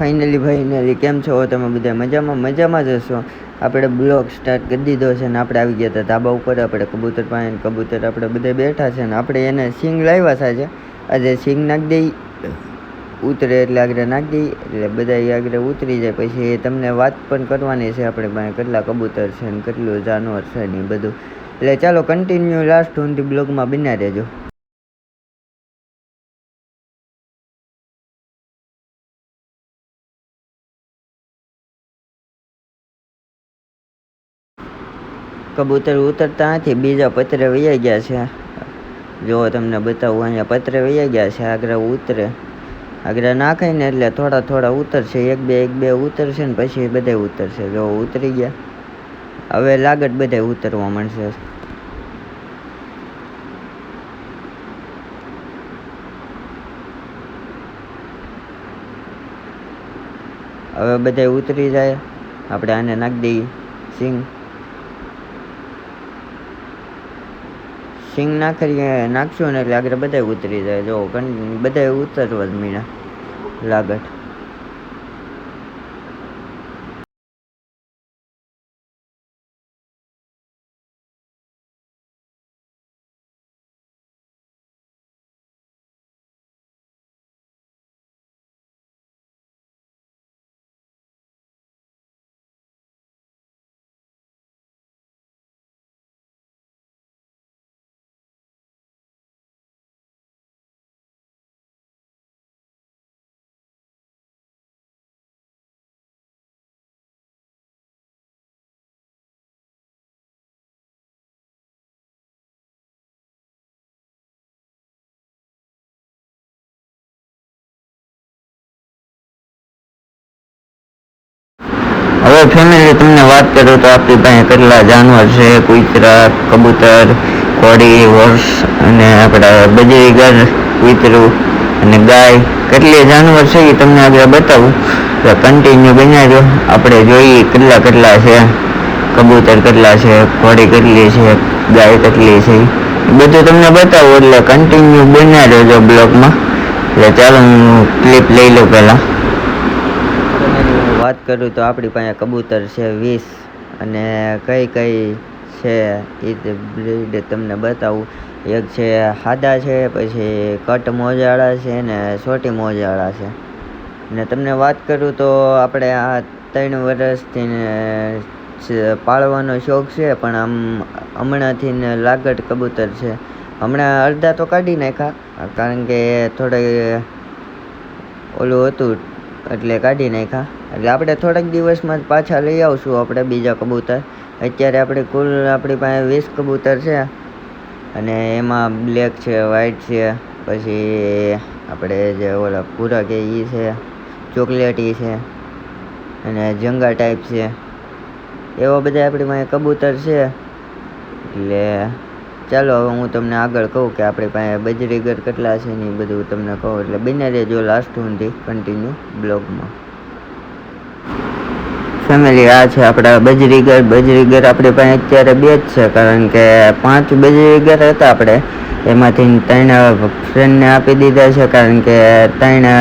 Finally કેમ છો તમે બધા? મજામાં જ હશો. આપણે બ્લોગ સ્ટાર્ટ કરી દીધો છે ને આપણે આવી ગયા હતા ધાબા ઉપર. આપણે કબૂતર પાસે કબૂતર આપણે બધા બેઠા છે ને આપણે એને સિંગ લાવ્યા છે. આજે સિંગ નાખી દઈ, ઉતરે એટલે આગળ નાખી દઈ એટલે બધા આગળ ઉતરી જાય. પછી તમને વાત પણ કરવાની છે આપણે પાસે કેટલા કબૂતર છે ને કેટલું જાનવર છે ને બધું. એટલે ચાલો કન્ટિન્યુ લાસ્ટ સુધી બ્લોગમાં બન્યા રહેજો. કબૂતર ઉતરતા નથી, બીજા પતરે વૈયા ગયા છે. જો તમને બતાવું, અહીંયા પતરે વૈયા ગયા છે. આગળ ઉતરે, આગળ નાખાય ને એટલે થોડા ઉતરશે. એક બે ઉતરશે ને પછી બધા ઉતરશે. જો ઉતરી ગયા, હવે લાગત બધા ઉતરવા મળશે. હવે બધા ઉતરી જાય, આપણે આને નાખી દઈએ સિંગ નાખશું ને એટલે આગળ બધા ઉતરી જાય. જો બધા ઉતરવા જ મીણા લાગત. હવે ફેમિલી તમને વાત કરું તો આપણી પાસે કેટલા જાનવર છે. કૂતરા, કબૂતર, કોડી, હોર્સ અને આપણા બજરીગર, કૂતરું અને ગાય. કેટલી જાનવર છે એ તમને આગળ બતાવું તો કન્ટિન્યુ બન્યા રહ્યો. આપણે જોઈએ કેટલા છે, કબૂતર કેટલા છે, કોડી કેટલી છે, ગાય કેટલી છે, બધું તમને બતાવું. એટલે કન્ટિન્યુ બન્યા રહેજો બ્લોગમાં. એટલે ચાલો હું ક્લિપ લઈ લઉં પહેલાં. વાત કરું તો આપણી પાસે કબૂતર છે 20 અને કઈ છે એ બ્રીડ તમને બતાવું. એક છે સાદા છે, પછી કટ મોજાળા છે ને છોટી મોજાળા છે. ને તમને વાત કરું તો આપણે આ 3 વર્ષથી પાળવાનો શોખ છે, પણ આમ હમણાંથી ને લાગટ કબૂતર છે. હમણાં અડધા તો કાઢી નાખ્યા, કારણ કે થોડે ઓલું હતું એટલે કાઢી નાખ્યા. એટલે આપણે થોડાક દિવસમાં જ પાછા લઈ આવશું આપણે બીજા કબૂતર. અત્યારે આપણી પાસે 20 કબૂતર છે અને એમાં બ્લેક છે, વ્હાઈટ છે, પછી આપણે જે ઓલા ભૂરા કે એ છે, ચોકલેટી છે અને જંગા ટાઈપ છે. એવા બધા આપણી પાસે કબૂતર છે. એટલે ચાલો હવે હું તમને આગળ કહું કે આપણી પાસે બજરીગર કેટલા છે ને એ બધું તમને કહું. એટલે બને રહેજો લાસ્ટ સુધી કન્ટિન્યુ બ્લોગમાં. ફેમિલી આ છે આપણા બજરીગર આપણી પાસે અત્યારે 2 જ છે, કારણ કે 5 બજરીગર હતા આપણે, એમાંથી 3 ફ્રેન્ડને આપી દીધા છે, કારણ કે 3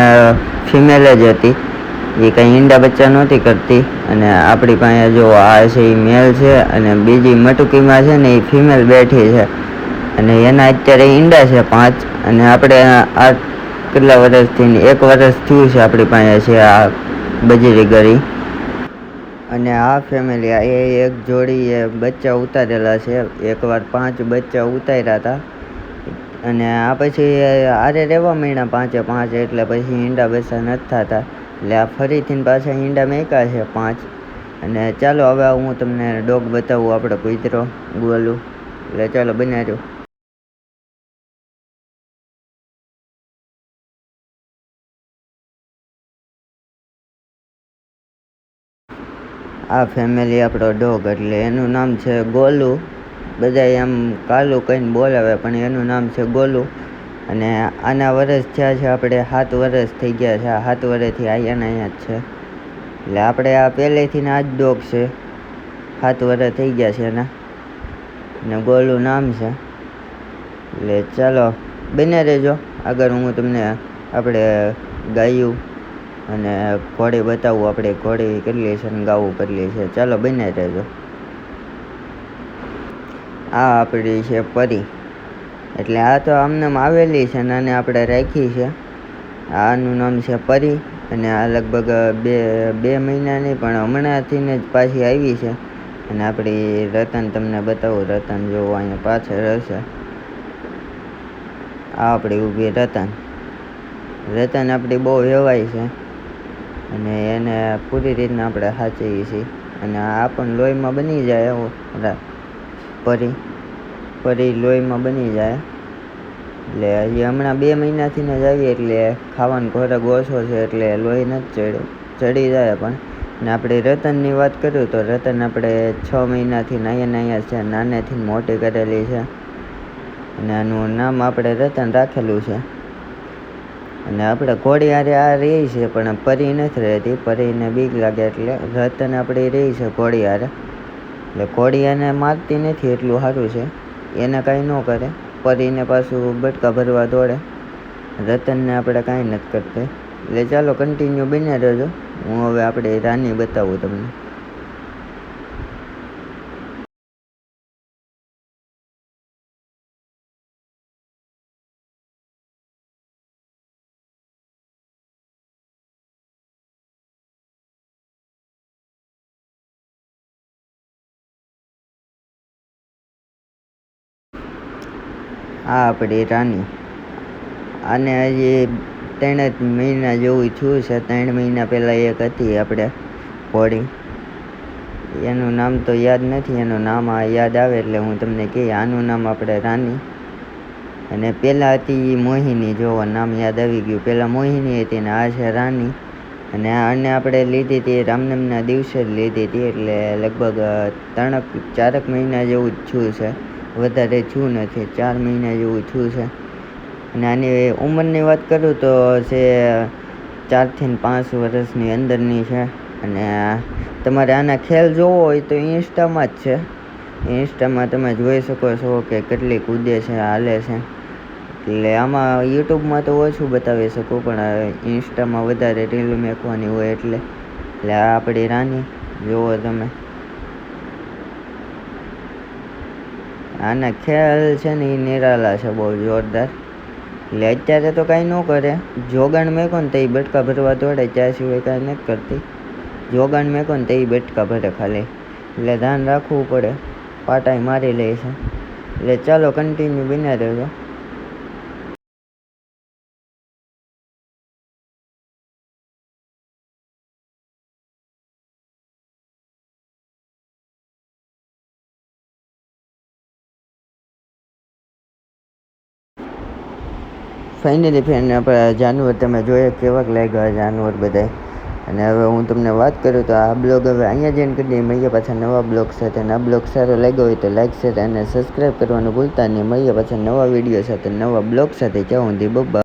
ફિમેલ જ હતી. એ કંઈ ઈંડા બચ્ચા નહોતી કરતી. અને આપણી પાસે જો આ છે એ મેલ છે અને બીજી મટુકીમાં છે ને એ ફિમેલ બેઠી છે અને એના અત્યારે ઈંડા છે 5. અને આપણે આ કેટલા વર્ષથી 1 વર્ષ થયું છે આપણી પાસે છે આ બજરીગરી. અને આ ફેમિલી એ એક જોડી બચ્ચા ઉતારેલા છે. એકવાર 5 બચ્ચા ઉતાર્યા હતા અને આ પછી આરે રહેવા માંડ્યા 5 એટલે પછી ઈંડા બચ્ચા નથી થતા. એટલે આ ફરીથી પાછા ઈંડા મેક્યા છે 5. અને ચાલો હવે હું તમને ડોગ બતાવું, આપણે કૂતરો ગોલું. એટલે ચાલો બનાવ્યો. આ ફેમિલી આપણો ડોગ, એટલે એનું નામ છે ગોલું. બધા એમ કાલું કહીને બોલાવે, પણ એનું નામ છે ગોલું. અને આના વર્ષ થયા છે આપણે 7 વર્ષ થઈ ગયા છે. આ 7 વર્ષથી અહીંયા જ છે. એટલે આપણે આ પહેલેથી આ જ ડોગ છે. 7 વર્ષ થઈ ગયા છે એના. ને ગોલું નામ છે. એટલે ચાલો બને રહેજો, આગળ હું તમને આપણે ગાયું અને ઘોડી બતાવું, આપણે ઘોડી કેટલી છે ને ગાવું કેટલી છે. ચાલો બને રહેજો. આ આપણી છે પરી, એટલે આ તો આમનામ આવેલી છે ને આને આપણે રાખી છે. આનું નામ છે પરી અને આ લગભગ બે મહિનાની પણ હમણાંથી જ પાછી આવી છે. અને આપણી રતન તમને બતાવું, રતન જોવો અહીંયા પાછળ હશે. આ આપણી ઊભી રતન આપણી બહુ વેવાય છે અને એને પૂરી રીતના આપણે સાચવીએ છીએ. અને આ પણ લોહીમાં બની જાય પરી લોહીમાં બની જાય. એટલે હજી હમણાં 2 મહિનાથી જ આવી, એટલે ખાવાનો ખોરાક ઓછો છે એટલે લોહી નથી ચડી જાય. પણ ને આપણે રતનની વાત કરું તો રતન આપણે 6 મહિનાથી અહીંયા છે, નાનેથી મોટી કરેલી છે. અને આનું નામ આપણે રતન રાખેલું છે. અને આપણે ઘોડી હારે આ રહી છે પણ પરી નથી રહેતી, પરીને બીક લાગે એટલે રતન આપણી રહી છે ઘોડી હારે. એટલે ઘોડી એને મારતી નથી, એટલું સારું છે, એને કાંઈ ન કરે. પરીને પાછું બટકા ભરવા દોડે, રતનને આપણે કાંઈ નથી કરતી. એટલે ચાલો કન્ટિન્યુ બને રહેજો. હું હવે આપણે રાની બતાવું તમને. આ આપણી રાની, આને હજી 3 જ મહિના જેવું થયું છે. 3 મહિના પહેલાં એક હતી આપણે ઘોડી, એનું નામ તો યાદ નથી, એનું નામ યાદ આવે એટલે હું તમને કહી. આનું નામ આપણે રાની. અને પહેલાં હતી મોહિની, જોવો નામ યાદ આવી ગયું. પહેલાં મોહિની હતી ને આ છે રાની. અને આને આપણે લીધી હતી રામનવમીના દિવસે જ લીધી હતી, એટલે લગભગ 3-4 મહિના જેવું જ થયું છે, વધારે થયું નથી, 4 મહિના જેવું થયું છે. અને આની ઉંમરની વાત કરું તો છે 4 થી 5 વર્ષની અંદરની છે. અને તમારે આના ખેલ જોવો હોય તો ઇન્સ્ટામાં જ છે. ઇન્સ્ટામાં તમે જોઈ શકો છો કે કેટલી કૂદે છે, હાલે છે. એટલે આમાં યુટ્યુબમાં તો ઓછું બતાવી શકું, પણ ઇન્સ્ટામાં વધારે રીલ મેકવાની હોય એટલે. આ આપણી રાની જુઓ તમે. આના ખેલ છે ને એ નિરાલા છે, બહુ જોરદાર. એટલે અત્યારે તો કાંઈ ન કરે, જોગાણ મેકો ને તો એ બટકા ભરવા દોડે, ત્યાં સિવાય કાંઈ નથી કરતી. જોગાણ મેકો ને તો એ બટકા ભરે ખાલી, એટલે ધ્યાન રાખવું પડે, પાટાઈ મારી લે છે. એટલે ચાલો કન્ટિન્યુ બન્યા રહેજો. ફાઇનલી ફ્રેન્ડ, આપણા જાનવર તમે જોયા કેવાક લાગ્યા જાનવર બધા. અને હવે હું તમને વાત કરું તો આ બ્લોગ હવે અહીંયા જઈને કરી દઈએ. મળીએ પાછા નવા બ્લોગ સાથે. અને આ બ્લોગ સારો લાગ્યો હોય તો લાઈક, શેર અને સબસ્ક્રાઈબ કરવાનું ભૂલતા નહીં. મળીએ પાછા નવા વિડીયો સાથે, નવા બ્લોગ સાથે. ત્યાં સુધી બબ્બા.